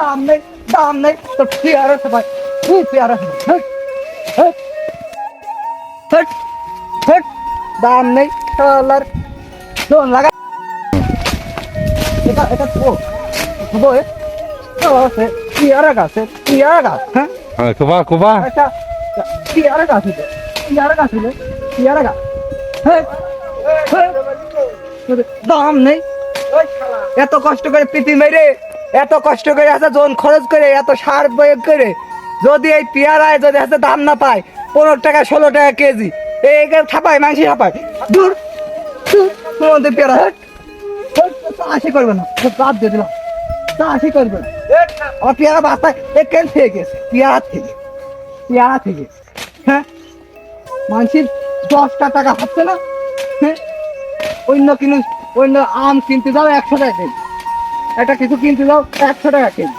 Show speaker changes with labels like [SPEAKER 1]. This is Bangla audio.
[SPEAKER 1] দাম নেই দাম নেই তো পেয়ারা সবাই পেয়ারা দাম নেই শালার শোন লাগা এটা এটা তো বই আছে পেয়ারা গাছ হ্যাঁ
[SPEAKER 2] কুবা কুবা
[SPEAKER 1] আচ্ছা পেয়ারা গাছ আছে পেয়ারা গাছ হ্যাঁ দাম নেই এত কষ্ট করে পিটি মেরে এত কষ্ট করে আছে জোন খরচ করে এত সার প্রয়োগ করে যদি এই পেয়ারায় যদি আছে দাম না পায় 15 টাকা 16 টাকা কেজি এই ছাপায় মাংসি ছাপায় দূর তোমাদের পেয়ারা চাষি করবে না বাদ দিয়ে দিলাম চাষি করবে না আমার পেয়ারা বাস্তায় কেন থেকে গেছে পেয়ারা থেকে হ্যাঁ মানসির 10 টাকা হচ্ছে না হ্যাঁ অন্য আম কিনতে যাও 100 টাকা কেজি একটা কিছু কিনতে যাও 100 টাকা কেজি